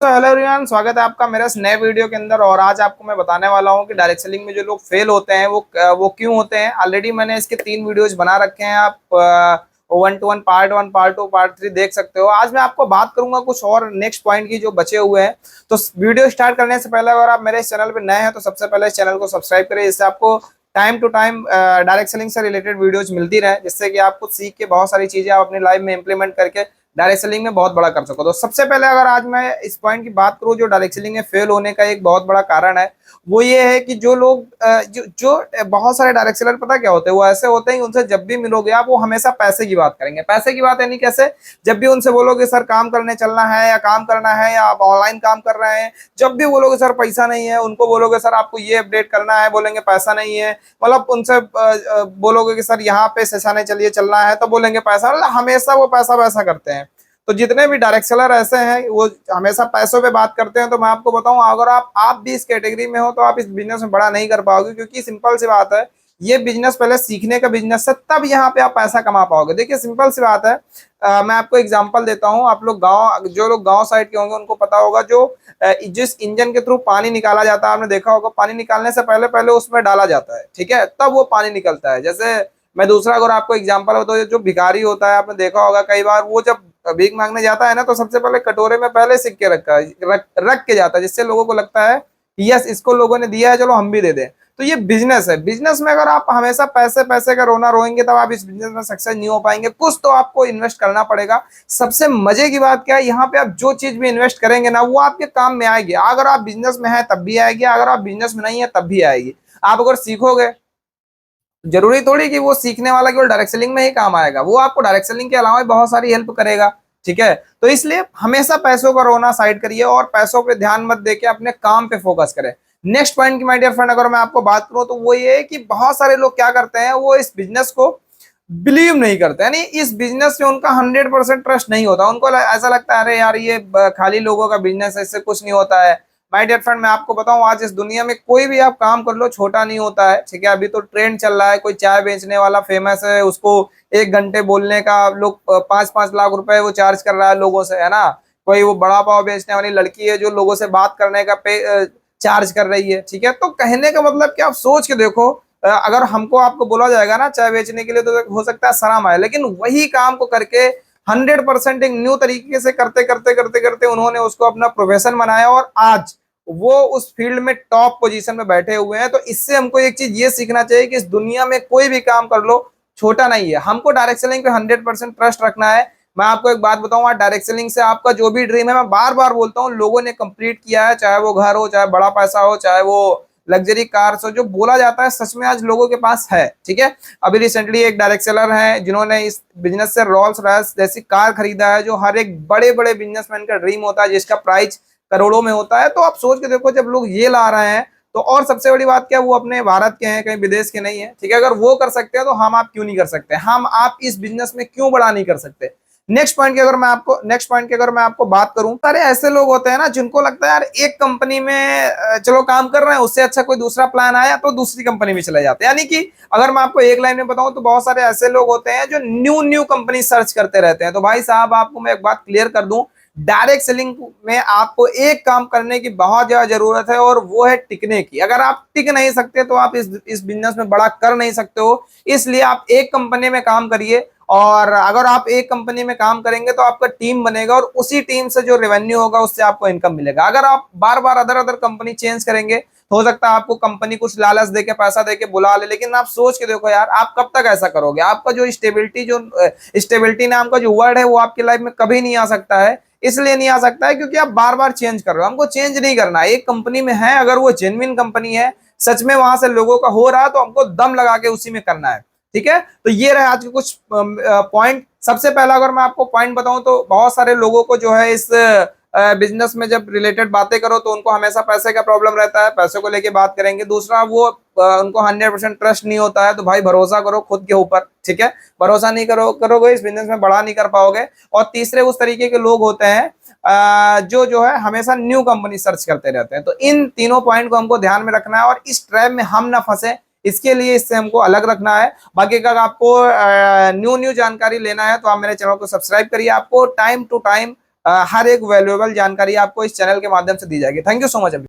तो hello everyone, स्वागत है आपका मेरे इस नए वीडियो के अंदर। और आज आपको मैं बताने वाला हूं कि डायरेक्ट सेलिंग में जो लोग फेल होते हैं वो क्यों होते हैं। ऑलरेडी मैंने इसके 3 वीडियोज बना रखे हैं। आप 1 to 1 पार्ट 1 पार्ट 2 पार्ट 3 देख सकते हो। आज मैं आपको बात करूंगा कुछ और नेक्स्ट पॉइंट की जो बचे हुए हैं। तो वीडियो स्टार्ट करने से पहले अगर आप मेरे इस चैनल पर नए हैं तो सबसे पहले इस चैनल को सब्सक्राइब करें, जिससे आपको time to time direct selling से रिलेटेड वीडियोज मिलती रहे, जिससे कि आपको सीख के बहुत सारी चीजें आप अपनी लाइफ में इंप्लीमेंट करके डायरेक्ट सेलिंग में बहुत बड़ा कर सको। तो सबसे पहले अगर आज मैं इस पॉइंट की बात करूं, जो डायरेक्ट सेलिंग में फेल होने का एक बहुत बड़ा कारण है, वो ये है कि जो लोग जो बहुत सारे डायरेक्ट सेलर पता क्या होते हैं, वो ऐसे होते हैं कि उनसे जब भी मिलोगे आप, वो हमेशा पैसे की बात करेंगे। पैसे की बात यानी कैसे? जब भी उनसे बोलोगे सर काम करने चलना है या काम करना है या आप ऑनलाइन काम कर रहे हैं, जब भी बोलोगे सर पैसा नहीं है, उनको बोलोगे सर आपको ये अपडेट करना है, बोलेंगे पैसा नहीं है। मतलब उनसे बोलोगे कि सर यहाँ पे सेसाने चलिए चलना है, तो बोलेंगे पैसा। मतलब हमेशा वो पैसा पैसा करते हैं। तो जितने भी डायरेक्ट सेलर ऐसे हैं वो हमेशा पैसों पे बात करते हैं। तो मैं आपको बताऊं, अगर आप भी इस कैटेगरी में हो तो आप इस बिजनेस में बड़ा नहीं कर पाओगे, क्योंकि सिंपल सी बात है, ये बिजनेस पहले सीखने का बिजनेस है, तब यहाँ पे आप पैसा कमा पाओगे। देखिए सिंपल सी बात है। मैं आपको एग्जांपल देता हूँ। आप लोग गांव, जो लोग गांव साइड के होंगे उनको पता होगा, जो जिस इंजन के थ्रू पानी निकाला जाता है, आपने देखा होगा, पानी निकालने से पहले पहले उसमें डाला जाता है, ठीक है, तब वो पानी निकलता है। जैसे मैं दूसरा अगर आपको एग्जांपल बताऊं, जो भिखारी होता है, आपने देखा होगा कई बार, वो जब भीख मांगने जाता है ना, तो सबसे पहले कटोरे में पहले सिक्के रख के जाता है, जिससे लोगों को लगता है कि यस इसको लोगों ने दिया है, चलो हम भी दे दें। तो ये बिजनेस है। बिजनेस में अगर आप हमेशा पैसे पैसे का रोना रोएंगे, तब आप इस बिजनेस में सक्सेस नहीं हो पाएंगे। कुछ तो आपको इन्वेस्ट करना पड़ेगा। सबसे मजे की बात क्या है, यहाँ पे आप जो चीज भी इन्वेस्ट करेंगे ना, वो आपके काम में आएगी। अगर आप बिजनेस में है तब भी आएगी, अगर आप बिजनेस में नहीं है तब भी आएगी। आप अगर सीखोगे, जरूरी थोड़ी कि वो सीखने वाला केवल डायरेक्ट सेलिंग में ही काम आएगा, वो आपको डायरेक्ट सेलिंग के अलावा भी बहुत सारी हेल्प करेगा। ठीक है, तो इसलिए हमेशा पैसों का रोना साइड करिए और पैसों पे ध्यान मत देके अपने काम पे फोकस करें। नेक्स्ट पॉइंट की माय डियर फ्रेंड अगर मैं आपको बात करूं, तो वो ये है कि बहुत सारे लोग क्या करते हैं, वो इस बिजनेस को बिलीव नहीं करते, यानी इस बिजनेस में उनका 100% ट्रस्ट नहीं होता। उनको ऐसा लगता है अरे यार ये खाली लोगों का बिजनेस है, इससे कुछ नहीं होता है। माय डियर फ्रेंड, मैं आपको बताऊं, आज इस दुनिया में कोई भी आप काम कर लो छोटा नहीं होता है। ठीक है, अभी तो ट्रेंड चल रहा है, कोई चाय बेचने वाला फेमस है, उसको 1 घंटे बोलने का लोग 5-5 लाख रुपए वो चार्ज कर रहा है लोगों से, है ना। कोई वो बड़ा पाव बेचने वाली लड़की है जो लोगों से बात करने का चार्ज कर रही है। ठीक है, तो कहने का मतलब कि आप सोच के देखो, अगर हमको आपको बोला जाएगा ना चाय बेचने के लिए, तो हो सकता है शर्म आए, लेकिन वही काम को करके 100% एक न्यू तरीके से करते करते करते करते उन्होंने उसको अपना प्रोफेशन बनाया, और आज वो उस फील्ड में टॉप पोजीशन में बैठे हुए हैं। तो इससे हमको एक चीज ये सीखना चाहिए कि इस दुनिया में कोई भी काम कर लो छोटा नहीं है। हमको डायरेक्ट सेलिंग पे 100% ट्रस्ट रखना है। मैं आपको एक बात बताऊं, आज डायरेक्ट सेलिंग से आपका जो भी ड्रीम है, मैं बार बार बोलता हूँ, लोगों ने कंप्लीट किया है, चाहे वो घर हो, चाहे बड़ा पैसा हो, चाहे वो लग्जरी कार हो। जो बोला जाता है सच में आज लोगों के पास है। ठीक है, अभी रिसेंटली एक डायरेक्ट सेलर है जिन्होंने इस बिजनेस से रोल्स रॉयस जैसी कार खरीदा है, जो हर एक बड़े बड़े बिजनेसमैन का ड्रीम होता है, जिसका प्राइस करोड़ों में होता है। तो आप सोच के देखो, जब लोग ये ला रहे हैं, तो और सबसे बड़ी बात क्या है, वो अपने भारत के हैं, कहीं विदेश के नहीं है। ठीक है, अगर वो कर सकते हैं तो हम आप क्यों नहीं कर सकते? हम आप इस बिजनेस में क्यों बड़ा नहीं कर सकते? नेक्स्ट पॉइंट की अगर मैं आपको बात करूं, सारे ऐसे लोग होते हैं ना जिनको लगता है यार एक कंपनी में चलो काम कर रहे हैं, उससे अच्छा कोई दूसरा प्लान आया तो दूसरी कंपनी में चले जाते हैं। यानी कि अगर मैं आपको एक लाइन में बताऊं, तो बहुत सारे ऐसे लोग होते हैं जो न्यू न्यू कंपनी सर्च करते रहते हैं। तो भाई साहब, आपको मैं एक बात क्लियर कर दूं, डायरेक्ट सेलिंग में आपको एक काम करने की बहुत ज्यादा जरूरत है, और वो है टिकने की। अगर आप टिक नहीं सकते तो आप इस बिजनेस में बड़ा कर नहीं सकते हो। इसलिए आप एक कंपनी में काम करिए, और अगर आप एक कंपनी में काम करेंगे तो आपका टीम बनेगा, और उसी टीम से जो रेवेन्यू होगा उससे आपको इनकम मिलेगा। अगर आप बार बार अदर अदर कंपनी चेंज करेंगे, तो हो सकता है आपको कंपनी कुछ लालच देके पैसा देके बुला ले, लेकिन आप सोच के देखो यार, आप कब तक ऐसा करोगे? आपका जो स्टेबिलिटी नाम का जो वर्ड है, वो आपकी लाइफ में कभी नहीं आ सकता है। इसलिए नहीं आ सकता है क्योंकि आप बार बार चेंज कर रहे हो। हमको चेंज नहीं करना है। एक कंपनी में है, अगर वो जेन्युइन कंपनी है, सच में वहां से लोगों का हो रहा है, तो हमको दम लगा के उसी में करना है। ठीक है, तो ये रहे आज के कुछ पॉइंट। सबसे पहला अगर मैं आपको पॉइंट बताऊं, तो बहुत सारे लोगों को जो है इस बिजनेस में जब रिलेटेड बातें करो, तो उनको हमेशा पैसे का प्रॉब्लम रहता है, पैसे को लेके बात करेंगे। दूसरा, वो उनको 100% ट्रस्ट नहीं होता है। तो भाई भरोसा करो खुद के ऊपर। ठीक है, भरोसा नहीं करोगे इस बिजनेस में बड़ा नहीं कर पाओगे। और तीसरे, उस तरीके के लोग होते हैं जो है हमेशा न्यू कंपनी सर्च करते रहते हैं। तो इन तीनों पॉइंट को हमको ध्यान में रखना है, और इस ट्रैप में हम ना फंसे, इसके लिए इससे हमको अलग रखना है। बाकी अगर आपको न्यू न्यू जानकारी लेना है, तो आप मेरे चैनल को सब्सक्राइब करिए। आपको टाइम टू टाइम हर एक वैल्यूएबल जानकारी आपको इस चैनल के माध्यम से दी जाएगी। Thank you so much.